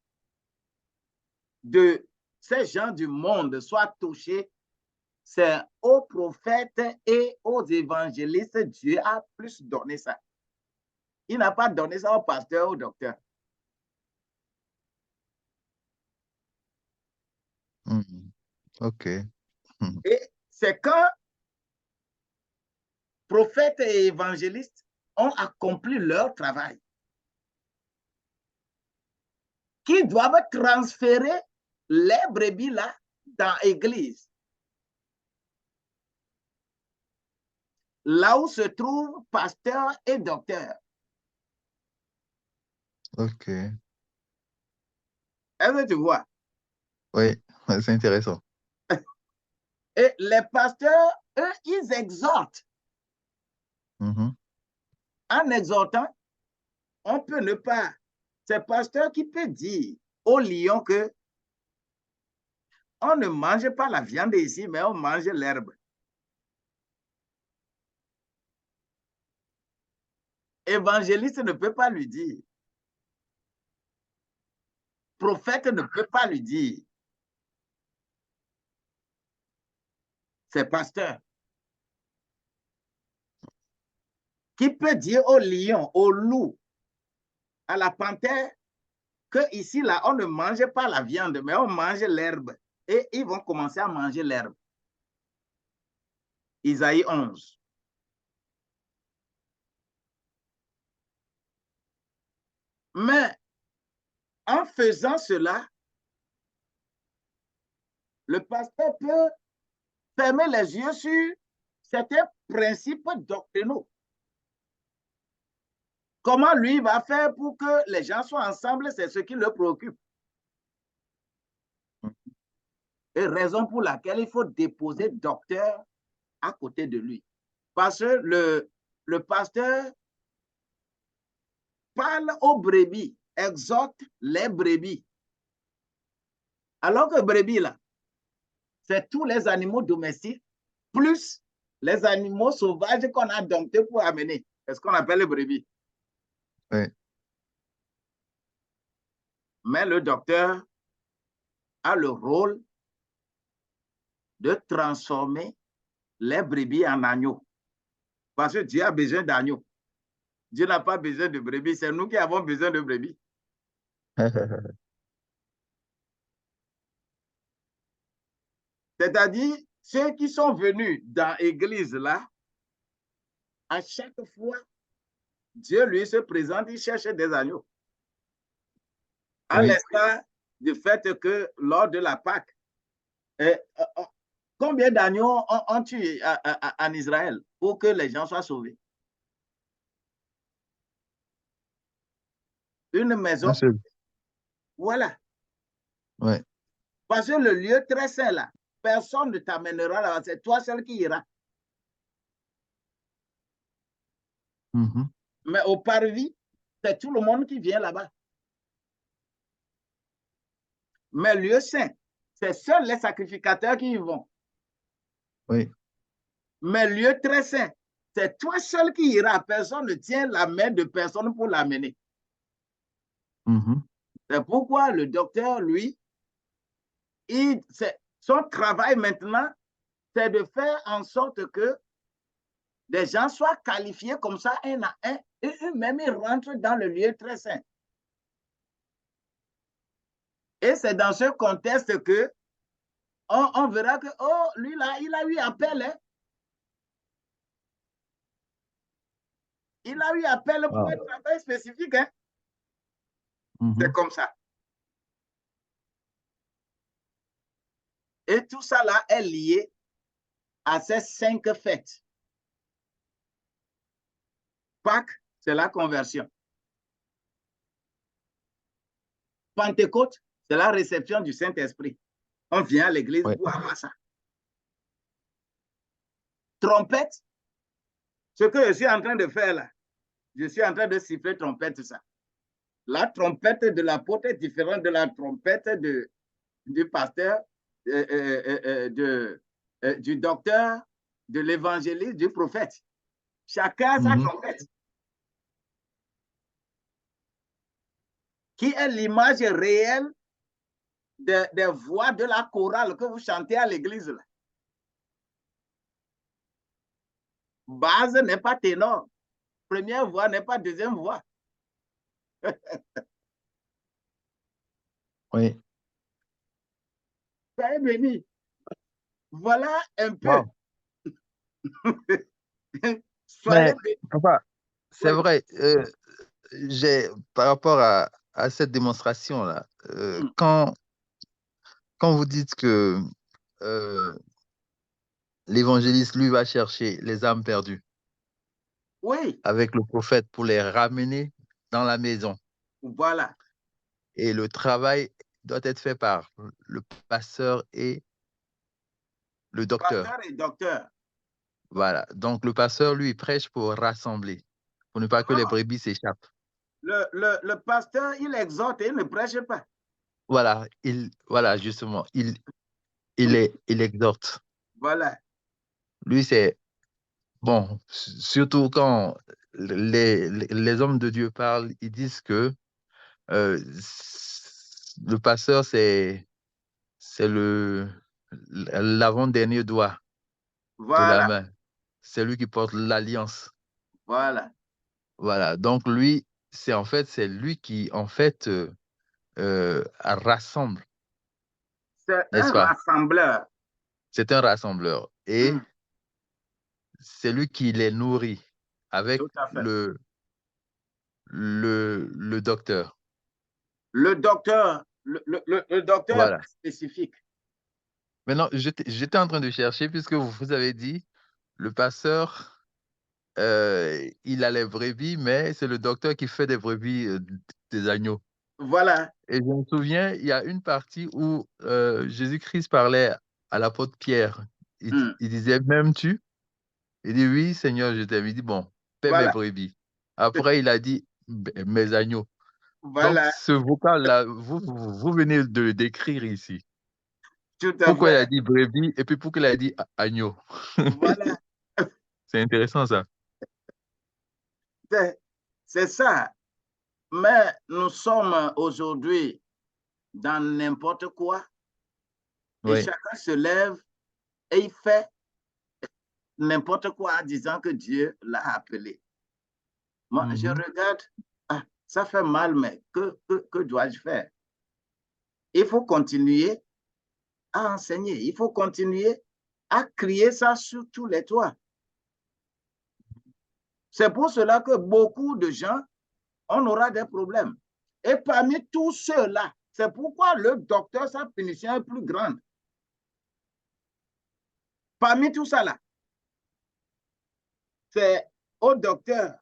de ces gens du monde soit touché, c'est aux prophètes et aux évangélistes. Dieu a plus donné ça. Il n'a pas donné ça au pasteur, au docteur. OK. Et c'est quand prophètes et évangélistes ont accompli leur travail qu'ils doivent transférer les brebis là dans l'église. Là où se trouvent pasteur et docteur. OK. Est-ce que tu vois? Oui, c'est intéressant. Et les pasteurs, eux, ils exhortent En exhortant, on peut ne pas. C'est pasteur qui peut dire au lion que on ne mange pas la viande ici, mais on mange l'herbe. Évangéliste ne peut pas lui dire. Prophète ne peut pas lui dire. C'est pasteur. Qui peut dire au lion, au loup, à la panthère, que ici, là, on ne mange pas la viande, mais on mange l'herbe. Et ils vont commencer à manger l'herbe. Isaïe 11. Mais en faisant cela, le pasteur peut fermer les yeux sur certains principes doctrinaux. Comment lui va faire pour que les gens soient ensemble, c'est ce qui le préoccupe. Et raison pour laquelle il faut déposer docteur à côté de lui. Parce que le pasteur parle aux brebis, exhorte les brebis. Alors que brebis, là, c'est tous les animaux domestiques, plus les animaux sauvages qu'on a domptés pour amener. C'est ce qu'on appelle les brebis. Oui. Mais le docteur a le rôle de transformer les brebis en agneaux. Parce que Dieu a besoin d'agneaux. Dieu n'a pas besoin de brebis, c'est nous qui avons besoin de brebis. C'est-à-dire, ceux qui sont venus dans l'église là, à chaque fois, Dieu lui se présente, il cherche des agneaux. À Oui. l'instar du fait que lors de la Pâque, combien d'agneaux ont tué en Israël pour que les gens soient sauvés? Une maison. Voilà. Ouais. Parce que le lieu très saint là, personne ne t'amènera là-bas, c'est toi seul qui ira. Mais au parvis, c'est tout le monde qui vient là-bas. Mais lieu saint, c'est seuls les sacrificateurs qui y vont. Oui. Mais lieu très saint, c'est toi seul qui ira. Personne ne tient la main de personne pour l'amener. C'est pourquoi le docteur, lui, son travail maintenant, c'est de faire en sorte que des gens soient qualifiés comme ça, un à un, et eux-mêmes, ils rentrent dans le lieu très saint. Et c'est dans ce contexte que on verra que, oh, lui là, il a eu appel. Hein? Il a eu appel pour un travail spécifique. Hein? C'est comme ça. Et tout ça là est lié à ces 5 fêtes. Pâques, c'est la conversion. Pentecôte, c'est la réception du Saint-Esprit. On vient à l'église pour avoir ça. Trompette, ce que je suis en train de faire là, je suis en train de siffler trompette, tout ça. La trompette de l'apôtre est différente de la trompette du pasteur, du docteur, de l'évangéliste, du prophète. Chacun a sa trompette. Qui est l'image réelle des voix de la chorale que vous chantez à l'église. Base n'est pas ténor. Première voix n'est pas deuxième voix. Oui. Ça est béni. Voilà un peu. Mais, papa, c'est vrai, par rapport à cette démonstration-là, quand vous dites que l'évangéliste, lui, va chercher les âmes perdues avec le prophète pour les ramener dans la maison. Voilà. Et le travail doit être fait par le pasteur et le docteur. Pasteur et docteur. Voilà. Donc, le pasteur, lui, il prêche pour rassembler, pour ne pas que les Non, brebis s'échappent. le pasteur, il exhorte et il ne prêche pas. Voilà. Voilà, justement, il exhorte. Voilà. Lui, c'est bon, surtout quand les hommes de Dieu parlent, ils disent que le pasteur, c'est l'avant-dernier doigt de la Voilà. main. C'est lui qui porte l'alliance. Voilà. Voilà. Donc, lui, c'est lui qui, en fait, rassemble, C'est n'est-ce un pas? rassembleur. C'est un rassembleur. Et Mm, c'est lui qui les nourrit avec tout à fait. le docteur. Le docteur, le docteur est Voilà. plus spécifique. Maintenant, j'étais en train de chercher, puisque vous avez dit, le pasteur, il a les brebis, mais c'est le docteur qui fait des brebis, des agneaux. Voilà. Et je me souviens, il y a une partie où Jésus-Christ parlait à l'apôtre Pierre. Mm, Il disait, m'aimes-tu? Il dit, oui, Seigneur, je t'aime. Il dit, bon, paie mes voilà. brebis. Après, il a dit, mes agneaux. Donc, Voilà. ce vocal-là, vous venez de le décrire ici. Tout à Pourquoi il a fait. dit brebis et puis pourquoi il a dit agneau? Voilà. C'est intéressant, ça. C'est ça. Mais nous sommes aujourd'hui dans n'importe quoi et Oui. chacun se lève et il fait n'importe quoi en disant que Dieu l'a appelé. Moi, je Mhm. regarde, ah, ça fait mal, mais que dois-je faire? Il faut continuer à enseigner, il faut continuer à crier ça sur tous les toits. C'est pour cela que beaucoup de gens, on aura des problèmes. Et parmi tous ceux-là, c'est pourquoi le docteur, sa punition est plus grande. Parmi tout ça là, c'est au docteur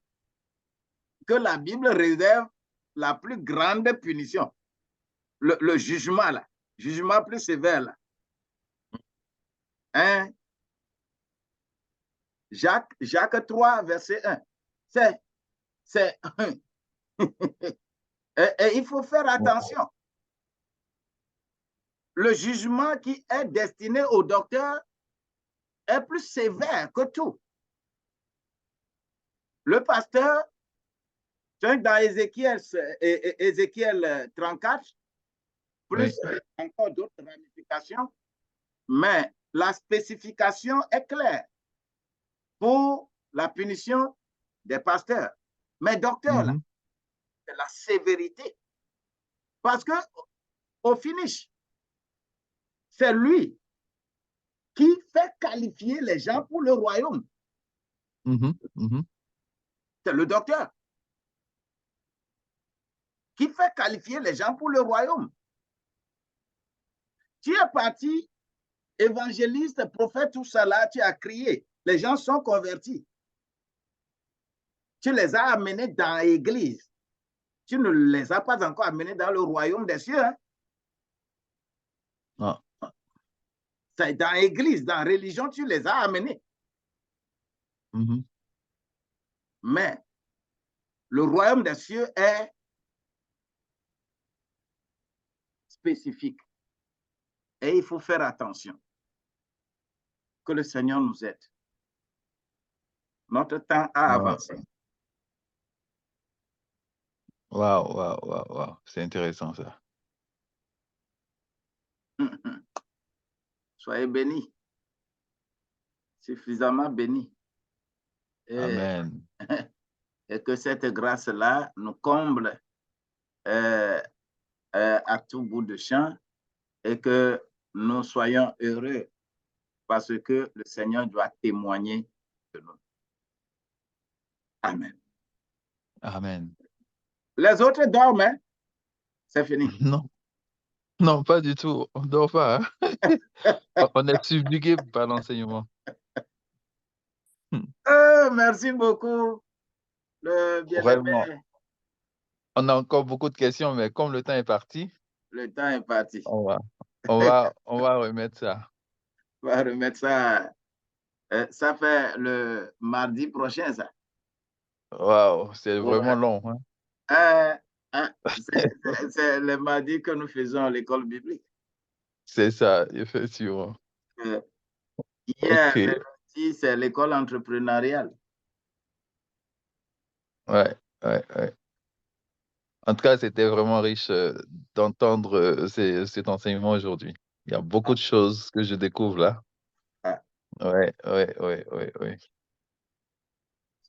que la Bible réserve la plus grande punition. Le jugement là, jugement plus sévère là. Hein? Jacques 3, verset 1. C'est et il faut faire attention. Le jugement qui est destiné au docteur est plus sévère que tout. Le pasteur, dans Ézéchiel 34, plus Oui. encore d'autres ramifications, mais la spécification est claire pour la punition des pasteurs. Mais docteur, là, Mhm. c'est la sévérité. Parce que au finish, c'est lui qui fait qualifier les gens pour le royaume. Mhm. Mhm. C'est le docteur qui fait qualifier les gens pour le royaume. Tu es parti, évangéliste, prophète, tout ça là, tu as crié. Les gens sont convertis. Tu les as amenés dans l'église. Tu ne les as pas encore amenés dans le royaume des cieux. Hein? Ah. C'est dans l'église, dans la religion, tu les as amenés. Mhm. Mais le royaume des cieux est spécifique. Et il faut faire attention. Que le Seigneur nous aide. Notre temps a avancé. Waouh, waouh, waouh, waouh. C'est intéressant, ça. Soyez bénis, suffisamment bénis. Et, Amen. et que cette grâce-là nous comble à tout bout de champ et que nous soyons heureux parce que le Seigneur doit témoigner de nous. Amen. Amen. Les autres dorment, hein? C'est fini. Non, non, pas du tout. On ne dort pas. Hein. On est subjugué par l'enseignement. Merci beaucoup, le Vraiment. bien-aimé. On a encore beaucoup de questions, mais comme le temps est parti, Le temps est parti. on va remettre ça. On va remettre ça Ça fait le mardi prochain, ça. Waouh, c'est vraiment Ouais. long, hein? C'est le mardi que nous faisons à l'école biblique. C'est ça, effectivement. Hier, Ok, le lundi, c'est l'école entrepreneuriale. ouais, ouais, ouais. En tout cas, c'était vraiment riche d'entendre cet enseignement aujourd'hui. Il y a beaucoup de choses que je découvre là. Ah, Ouais, ouais, ouais, ouais, ouais.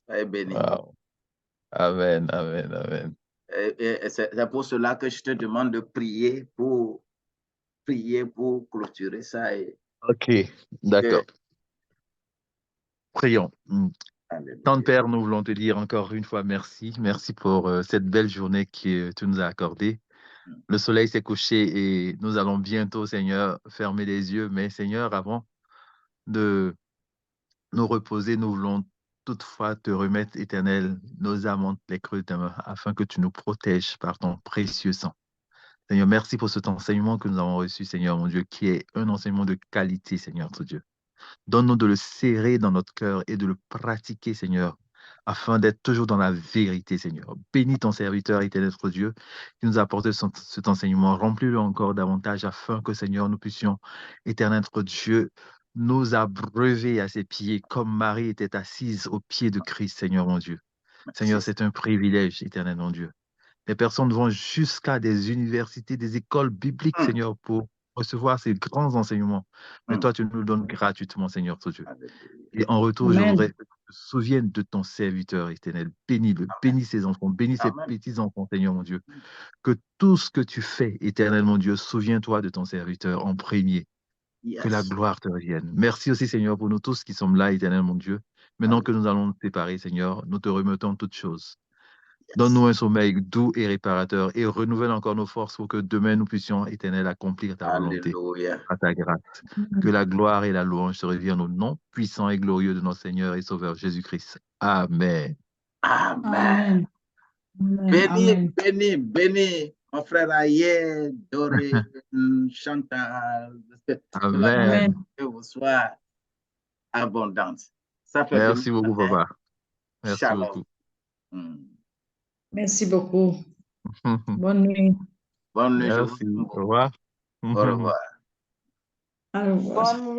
soyez bénis. Wow. Amen, amen, amen. Et c'est pour cela que je te demande de prier pour clôturer ça. Et Ok, que, d'accord. Prions. Tante alléluia. Père, nous voulons te dire encore une fois merci. Merci pour cette belle journée que tu nous as accordée. Le soleil s'est couché et nous allons bientôt, Seigneur, fermer les yeux. Mais Seigneur, avant de nous reposer, nous voulons toutefois te remettre, Éternel, nos âmes entre les creux de ta main, afin que tu nous protèges par ton précieux sang. Seigneur, merci pour cet enseignement que nous avons reçu, Seigneur, mon Dieu, qui est un enseignement de qualité, Seigneur, notre Dieu. Donne-nous de le serrer dans notre cœur et de le pratiquer, Seigneur, afin d'être toujours dans la vérité, Seigneur. Bénis ton serviteur, éternel notre Dieu, qui nous a apporté cet enseignement. Remplis-le encore davantage afin que, Seigneur, nous puissions, éternel notre Dieu, nous abreuver à ses pieds, comme Marie était assise aux pieds de Christ, Seigneur mon Dieu. Merci. Seigneur, c'est un privilège, éternel mon Dieu. Les personnes vont jusqu'à des universités, des écoles bibliques, Seigneur, pour recevoir ces grands enseignements. Mais toi, tu nous le donnes gratuitement, Seigneur, ton Dieu. Alléluia. Et en retour, je Amen. voudrais que tu te souviennes de ton serviteur éternel. Bénis-le, bénis ses enfants, bénis ses Amen. petits-enfants, Seigneur, mon Dieu. Que tout ce que tu fais, éternel, mon Dieu, souviens-toi de ton serviteur en premier. Que la Yes. gloire te revienne. Merci aussi, Seigneur, pour nous tous qui sommes là, éternel, mon Dieu. Maintenant que nous allons nous séparer, Seigneur, nous te remettons toutes choses. Donne-nous un sommeil doux et réparateur et renouvelle encore nos forces pour que demain nous puissions, éternel, accomplir ta volonté Alléluia. à ta grâce. Que la gloire et la louange se reviennent au nom puissant et glorieux de notre Seigneur et Sauveur Jésus-Christ. Amen. Amen. Amen. Amen. Béni, Amen. béni, béni, mon frère Aïe, Doré, Chantal, que la grâce Amen. Amen. de Dieu vous soit abondante. Ça fait Merci plaisir. beaucoup, papa. Merci Shalom. beaucoup. Merci beaucoup. Bonne nuit. Bonne nuit, je vous Merci. aime Au beaucoup. revoir. Au revoir. Au revoir. Bonne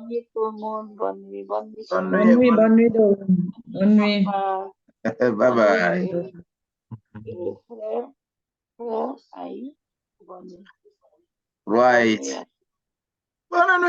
nuit tout le monde. Bonne nuit, Bonne Bonne nuit. nuit, bonne nuit, Doreen. Bonne nuit. papa. Bye Bonne bye. nuit, frère, frère, Aïe. Bonne nuit. Right. Bonne nuit. Bonne nuit.